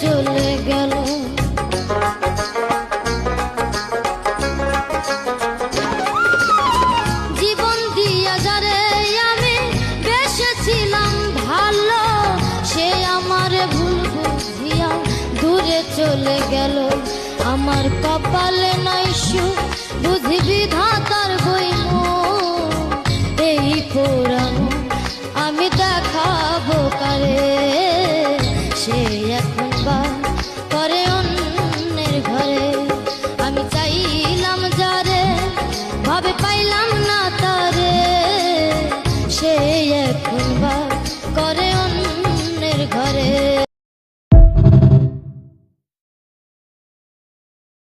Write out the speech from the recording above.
চলে গেল। জীবন দিয়া যারে আমি বেসেছিলাম ভালো, সে আমার ভুল বুঝিয়া দূরে চলে গেল। আমার